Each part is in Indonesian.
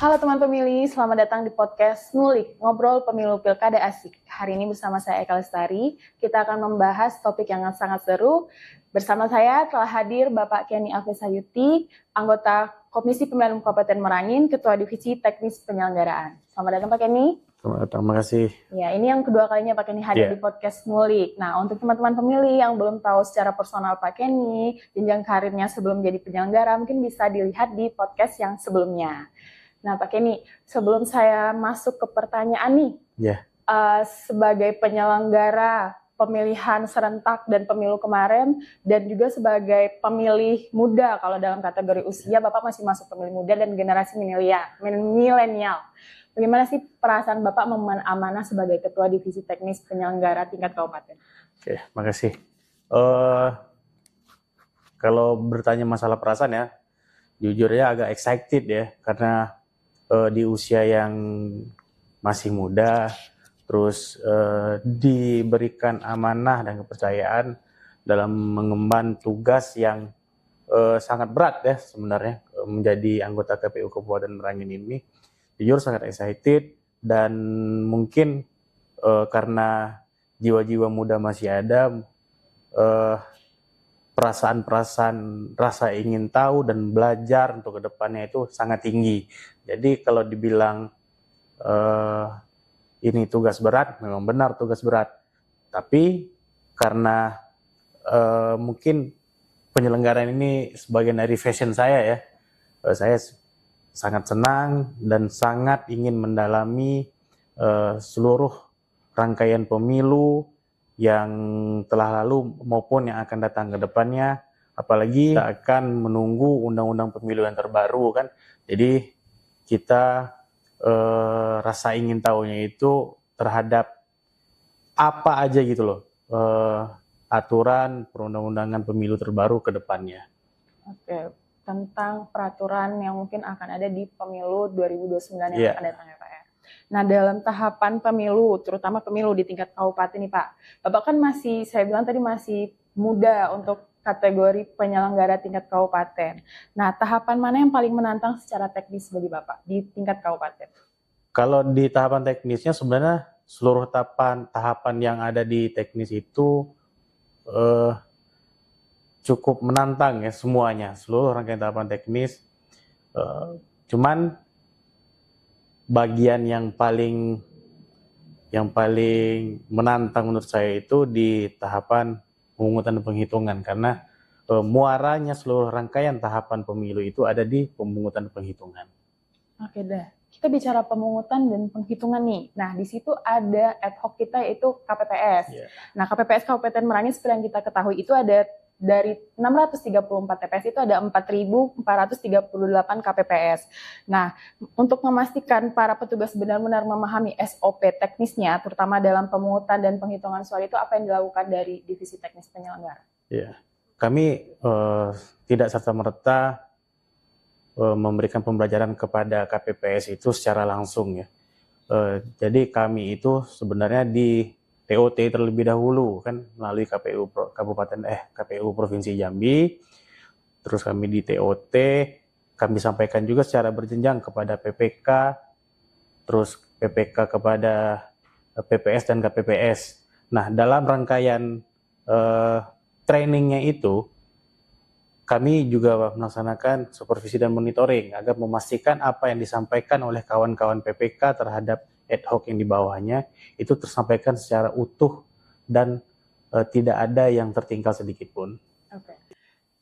Halo teman pemilih, selamat datang di podcast Ngulik, Ngobrol Pemilu Pilkada Asik. Hari ini bersama saya Eka Lestari, kita akan membahas topik yang sangat seru. Bersama saya telah hadir Bapak Kenny Afesayuti, anggota Komisi Pemilihan Kabupaten Merangin, Ketua Divisi Teknis Penyelenggaraan. Selamat datang Pak Kenny. Selamat datang, terima kasih. Ya, ini yang kedua kalinya Pak Kenny hadir di podcast Ngulik. Nah, untuk teman-teman pemilih yang belum tahu secara personal Pak Kenny, jenjang karirnya sebelum jadi penyelenggara, mungkin bisa dilihat di podcast yang sebelumnya. Nah, Pak Kenny, sebelum saya masuk ke pertanyaan nih, sebagai penyelenggara pemilihan serentak dan pemilu kemarin, dan juga sebagai pemilih muda, kalau dalam kategori usia, Bapak masih masuk pemilih muda dan generasi milenial. Bagaimana sih perasaan Bapak memandang amanah sebagai Ketua Divisi Teknis Penyelenggara tingkat kabupaten? Oke, makasih. Kalau bertanya masalah perasaan ya, jujur ya agak excited ya, karena di usia yang masih muda, terus diberikan amanah dan kepercayaan dalam mengemban tugas yang sangat berat ya sebenarnya, menjadi anggota KPU Kabupaten Merangin ini. Jujur sangat excited, dan mungkin karena jiwa-jiwa muda masih ada, perasaan-perasaan rasa ingin tahu dan belajar untuk kedepannya itu sangat tinggi. Jadi kalau dibilang ini tugas berat, memang benar tugas berat. Tapi karena mungkin penyelenggaraan ini sebagian dari fashion saya ya, saya sangat senang dan sangat ingin mendalami seluruh rangkaian pemilu yang telah lalu maupun yang akan datang ke depannya, apalagi kita akan menunggu undang-undang pemilu yang terbaru kan. Jadi kita rasa ingin tahunya itu terhadap apa aja gitu loh, aturan perundang-undangan pemilu terbaru ke depannya. Oke, tentang peraturan yang mungkin akan ada di pemilu 2029 yang akan datang ya Pak ya. Nah, dalam tahapan pemilu, terutama pemilu di tingkat kabupaten nih Pak, Bapak kan masih, saya bilang tadi masih muda untuk kategori penyelenggara tingkat kabupaten. Nah, tahapan mana yang paling menantang secara teknis bagi Bapak di tingkat kabupaten? Kalau di tahapan teknisnya sebenarnya seluruh tahapan yang ada di teknis itu cukup menantang ya semuanya, seluruh rangkaian tahapan teknis. Cuman bagian yang paling menantang menurut saya itu di tahapan pemungutan dan penghitungan, karena muaranya seluruh rangkaian tahapan pemilu itu ada di pemungutan dan penghitungan. Oke dah, kita bicara pemungutan dan penghitungan nih. Nah, di situ ada ad hoc kita yaitu KPPS. Nah, KPPS Kabupaten Merangin seperti yang kita ketahui itu ada dari 634 TPS itu ada 4.438 KPPS. Nah, untuk memastikan para petugas benar-benar memahami SOP teknisnya, terutama dalam pemungutan dan penghitungan suara itu, apa yang dilakukan dari Divisi Teknis Penyelenggara? Ya, kami tidak serta-merta memberikan pembelajaran kepada KPPS itu secara langsung ya. Jadi kami itu sebenarnya di TOT terlebih dahulu kan, melalui KPU Provinsi Jambi. Terus kami di TOT, kami sampaikan juga secara berjenjang kepada PPK, terus PPK kepada PPS dan KPPS. Nah, dalam rangkaian trainingnya itu, kami juga melaksanakan supervisi dan monitoring agar memastikan apa yang disampaikan oleh kawan-kawan PPK terhadap ad hoc yang di bawahnya itu tersampaikan secara utuh dan tidak ada yang tertinggal sedikit pun. Oke.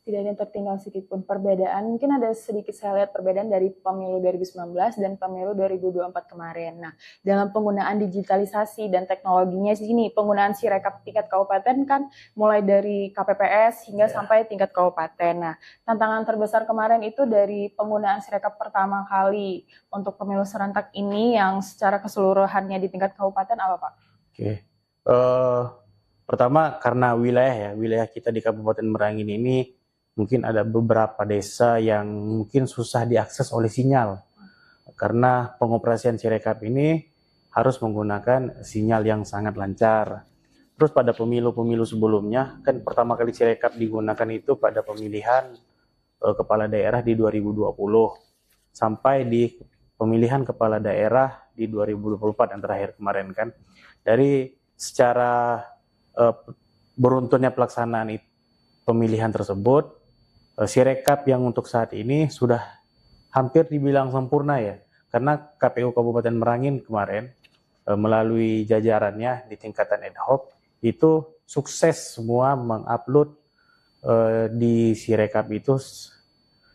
Tidak ada yang tertinggal sedikit pun. Perbedaan, mungkin ada sedikit saya lihat perbedaan dari pemilu 2019 dan pemilu 2024 kemarin. Nah, dalam penggunaan digitalisasi dan teknologinya di sini, penggunaan Sirekap tingkat kabupaten kan mulai dari KPPS hingga sampai tingkat kabupaten. Nah, tantangan terbesar kemarin itu dari penggunaan Sirekap pertama kali untuk pemilu serentak ini yang secara keseluruhannya di tingkat kabupaten apa Pak? Oke. Pertama karena wilayah kita di Kabupaten Merangin ini mungkin ada beberapa desa yang mungkin susah diakses oleh sinyal, karena pengoperasian Sirekap ini harus menggunakan sinyal yang sangat lancar. Terus pada pemilu-pemilu sebelumnya, kan pertama kali Sirekap digunakan itu pada pemilihan kepala daerah di 2020. Sampai di pemilihan kepala daerah di 2024 yang terakhir kemarin kan. Dari secara beruntunnya pelaksanaan pemilihan tersebut, Sirekap yang untuk saat ini sudah hampir dibilang sempurna ya, karena KPU Kabupaten Merangin kemarin melalui jajarannya di tingkatan ad hoc itu sukses semua mengupload di Sirekap itu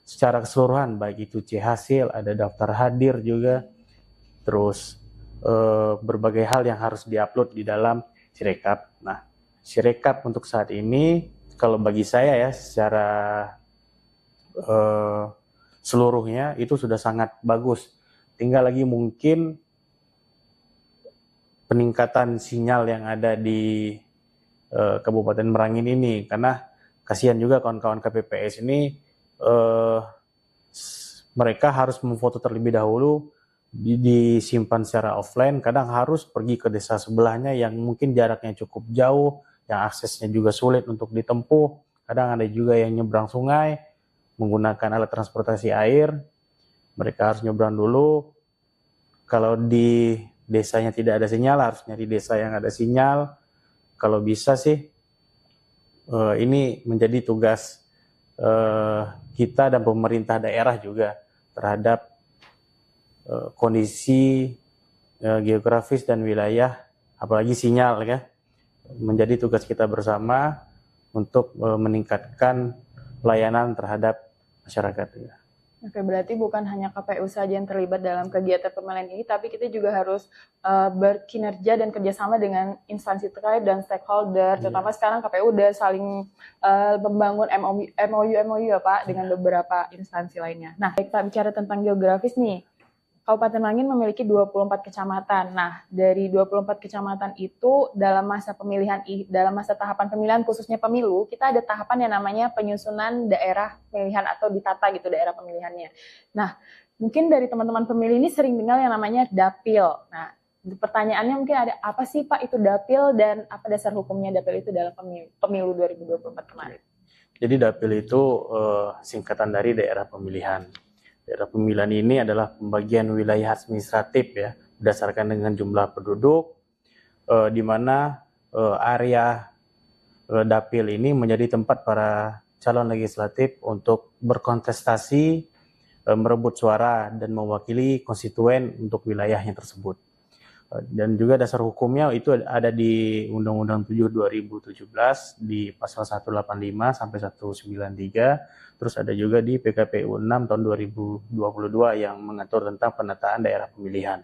secara keseluruhan, baik itu C hasil, ada daftar hadir juga, terus berbagai hal yang harus diupload di dalam Sirekap. Nah, Sirekap untuk saat ini kalau bagi saya ya secara seluruhnya itu sudah sangat bagus. Tinggal lagi mungkin peningkatan sinyal yang ada di Kabupaten Merangin ini, karena kasihan juga kawan-kawan KPPS ini mereka harus memfoto terlebih dahulu, disimpan secara offline, kadang harus pergi ke desa sebelahnya yang mungkin jaraknya cukup jauh, yang aksesnya juga sulit untuk ditempuh, kadang ada juga yang nyebrang sungai, menggunakan alat transportasi air, mereka harus nyebrang dulu, kalau di desanya tidak ada sinyal, harus nyari desa yang ada sinyal, kalau bisa sih, ini menjadi tugas kita dan pemerintah daerah juga terhadap kondisi geografis dan wilayah, apalagi sinyal ya, menjadi tugas kita bersama untuk meningkatkan pelayanan terhadap masyarakat. Ya. Oke, berarti bukan hanya KPU saja yang terlibat dalam kegiatan pemilihan ini, tapi kita juga harus berkinerja dan kerjasama dengan instansi terkait dan stakeholder, terutama sekarang KPU udah saling membangun MOU ya Pak, dengan beberapa instansi lainnya. Nah, kita bicara tentang geografis nih, Kabupaten Merangin memiliki 24 kecamatan. Nah, dari 24 kecamatan itu dalam masa tahapan pemilihan khususnya pemilu, kita ada tahapan yang namanya penyusunan daerah pemilihan atau ditata gitu daerah pemilihannya. Nah, mungkin dari teman-teman pemilih ini sering dengar yang namanya dapil. Nah, pertanyaannya mungkin ada apa sih Pak itu dapil dan apa dasar hukumnya dapil itu dalam pemilu 2024 kemarin? Jadi dapil itu singkatan dari daerah pemilihan. Daerah pemilihan ini adalah pembagian wilayah administratif ya, berdasarkan dengan jumlah penduduk, di mana area dapil ini menjadi tempat para calon legislatif untuk berkontestasi, merebut suara dan mewakili konstituen untuk wilayahnya tersebut. Dan juga dasar hukumnya itu ada di Undang-Undang 7 2017 di pasal 185 sampai 193, terus ada juga di PKPU 6 tahun 2022 yang mengatur tentang penataan daerah pemilihan.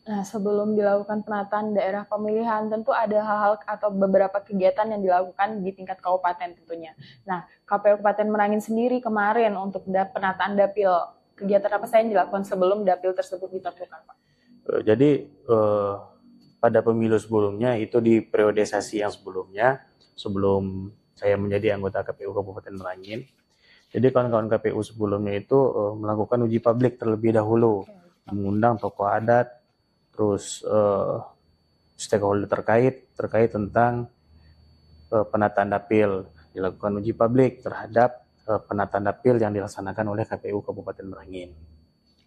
Nah, sebelum dilakukan penataan daerah pemilihan, tentu ada hal-hal atau beberapa kegiatan yang dilakukan di tingkat kabupaten tentunya. Nah, KPU Kabupaten Merangin sendiri kemarin untuk penataan dapil, kegiatan apa saja yang dilakukan sebelum dapil tersebut ditentukan, Pak? Jadi pada pemilu sebelumnya itu di periodisasi yang sebelumnya, sebelum saya menjadi anggota KPU Kabupaten Merangin. Jadi kawan-kawan KPU sebelumnya itu melakukan uji publik terlebih dahulu, mengundang tokoh adat, terus stakeholder terkait tentang penataan dapil, dilakukan uji publik terhadap penataan dapil yang dilaksanakan oleh KPU Kabupaten Merangin.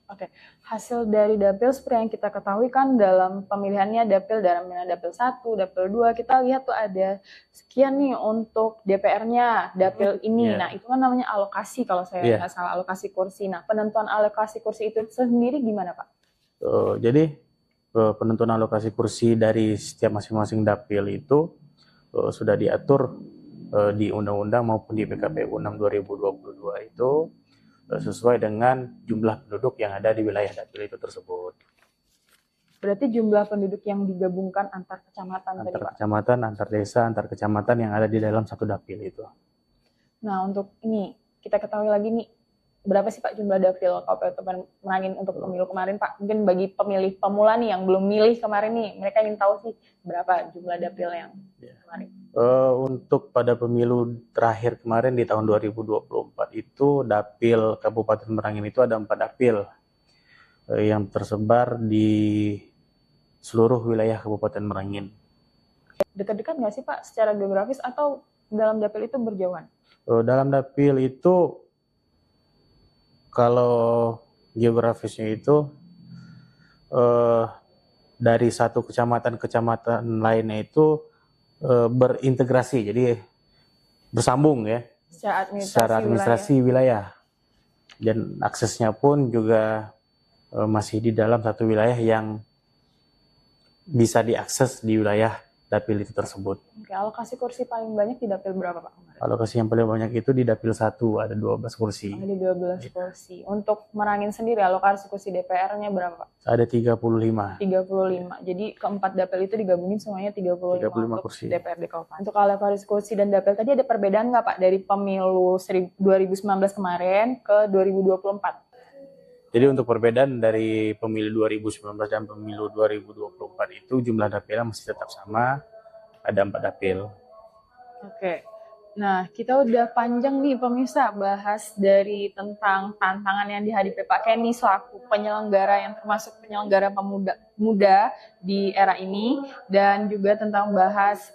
Oke, hasil dari dapil seperti yang kita ketahui kan dalam pemilihannya dapil 1, dapil 2, kita lihat tuh ada sekian nih untuk DPR-nya, dapil ini. Nah, itu kan namanya alokasi kalau saya nggak salah, alokasi kursi. Nah, penentuan alokasi kursi itu sendiri gimana, Pak? Jadi, penentuan alokasi kursi dari setiap masing-masing dapil itu sudah diatur di Undang-Undang maupun di PKPU 6 2022 itu sesuai dengan jumlah penduduk yang ada di wilayah dapil itu tersebut. Berarti jumlah penduduk yang digabungkan antar kecamatan tadi, Pak? Kecamatan, antar desa, antar kecamatan yang ada di dalam satu dapil itu. Nah, untuk ini, kita ketahui lagi nih, berapa sih Pak jumlah dapil Kabupaten Merangin untuk pemilu kemarin, Pak? Mungkin bagi pemilih pemula nih yang belum milih kemarin nih, mereka ingin tahu sih berapa jumlah dapil yang kemarin. Untuk pada pemilu terakhir kemarin di tahun 2024 itu dapil Kabupaten Merangin itu ada 4 dapil yang tersebar di seluruh wilayah Kabupaten Merangin. Dekat-dekat nggak sih Pak secara geografis atau dalam dapil itu berjauhan? Dalam dapil itu kalau geografisnya itu dari satu kecamatan ke kecamatan lainnya itu berintegrasi, jadi bersambung ya secara administrasi wilayah. Dan aksesnya pun juga masih di dalam satu wilayah yang bisa diakses di wilayah dapil itu tersebut. Oke, alokasi kursi paling banyak di dapil berapa Pak? Alokasi yang paling banyak itu di dapil 1, ada 12 kursi. Ada 12 kursi. Untuk Merangin sendiri alokasi kursi DPR-nya berapa Pak? Ada 35. 35. Jadi keempat dapil itu digabungin semuanya 35 untuk kursi. DPRD Kabupaten. Untuk alokasi kursi dan dapil tadi ada perbedaan nggak Pak dari pemilu 2019 kemarin ke 2024? Jadi untuk perbedaan dari pemilu 2019 dan pemilu 2024 itu jumlah dapilnya masih tetap sama, ada 4 dapil. Oke, nah kita udah panjang nih pemirsa bahas dari tentang tantangan yang dihadapi Pak Kenny selaku penyelenggara yang termasuk penyelenggara muda di era ini, dan juga tentang bahas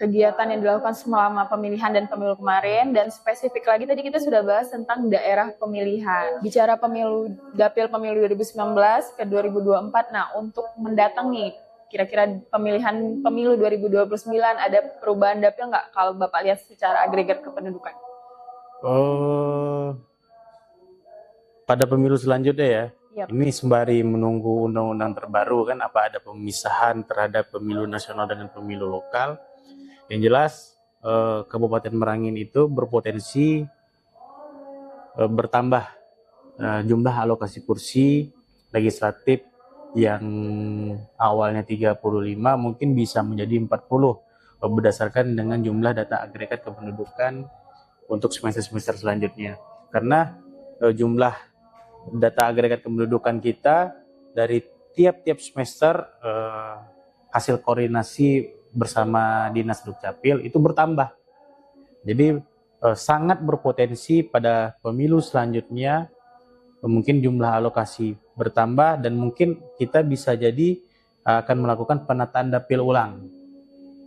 kegiatan yang dilakukan selama pemilihan dan pemilu kemarin, dan spesifik lagi tadi kita sudah bahas tentang daerah pemilihan. Bicara pemilu dapil pemilu 2019 ke 2024, nah untuk mendatang nih kira-kira pemilihan pemilu 2029 ada perubahan dapil nggak kalau Bapak lihat secara agregat kependudukan? Pada pemilu selanjutnya ya, Yep. Ini sembari menunggu undang-undang terbaru kan, apa ada pemisahan terhadap pemilu nasional dengan pemilu lokal. Yang jelas Kabupaten Merangin itu berpotensi bertambah jumlah alokasi kursi legislatif yang awalnya 35 mungkin bisa menjadi 40 berdasarkan dengan jumlah data agregat kependudukan untuk semester-semester selanjutnya. Karena jumlah data agregat kependudukan kita dari tiap-tiap semester hasil koordinasi bersama Dinas Dukcapil itu bertambah. Jadi sangat berpotensi pada pemilu selanjutnya mungkin jumlah alokasi bertambah, dan mungkin kita bisa jadi akan melakukan penataan dapil ulang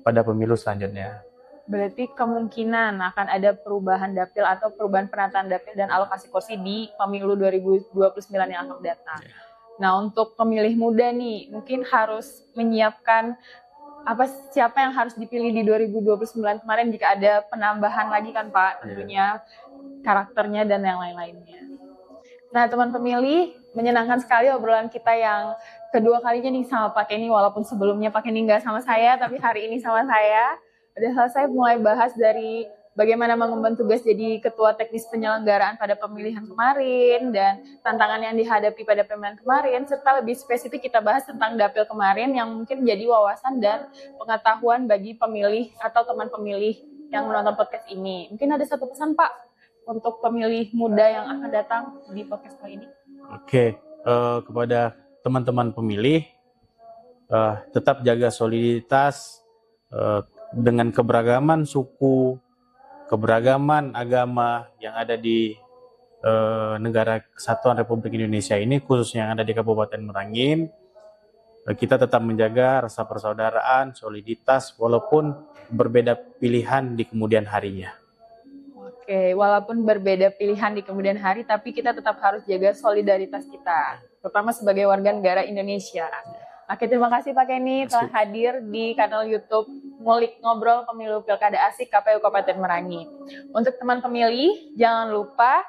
pada pemilu selanjutnya. Berarti kemungkinan akan ada perubahan dapil atau perubahan penataan dapil dan alokasi kursi di pemilu 2029 yang akan datang. Nah, untuk pemilih muda nih, mungkin harus menyiapkan siapa yang harus dipilih di 2029 kemarin jika ada penambahan lagi kan Pak, tentunya karakternya dan yang lain-lainnya. Nah, teman pemilih, menyenangkan sekali obrolan kita yang kedua kalinya nih sama Pak Kenny, walaupun sebelumnya Pak Kenny nggak sama saya, tapi hari ini sama saya. Udah selesai mulai bahas dari bagaimana mengemban tugas jadi ketua teknis penyelenggaraan pada pemilihan kemarin dan tantangan yang dihadapi pada pemilihan kemarin, serta lebih spesifik kita bahas tentang dapil kemarin yang mungkin menjadi wawasan dan pengetahuan bagi pemilih atau teman pemilih yang menonton podcast ini. Mungkin ada satu pesan Pak untuk pemilih muda yang akan datang di podcast kali ini. Oke, kepada teman-teman pemilih, tetap jaga soliditas dengan keberagaman suku, keberagaman agama yang ada di negara Kesatuan Republik Indonesia ini, khususnya yang ada di Kabupaten Merangin. Kita tetap menjaga rasa persaudaraan, soliditas, walaupun berbeda pilihan di kemudian harinya. Oke, walaupun berbeda pilihan di kemudian hari, tapi kita tetap harus jaga solidaritas kita, terutama sebagai warga negara Indonesia. Oke, terima kasih Pak Kenny telah hadir di kanal YouTube Ngulik Ngobrol Pemilu Pilkada Asik KPU Kabupaten Merangin. Untuk teman pemilih, jangan lupa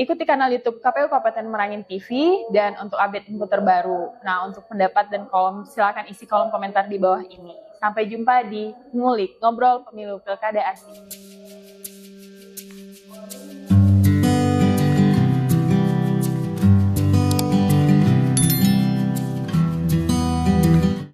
ikuti kanal YouTube KPU Kabupaten Merangin TV dan untuk update info terbaru. Nah, untuk pendapat dan silakan isi kolom komentar di bawah ini. Sampai jumpa di Ngulik Ngobrol Pemilu Pilkada Asik.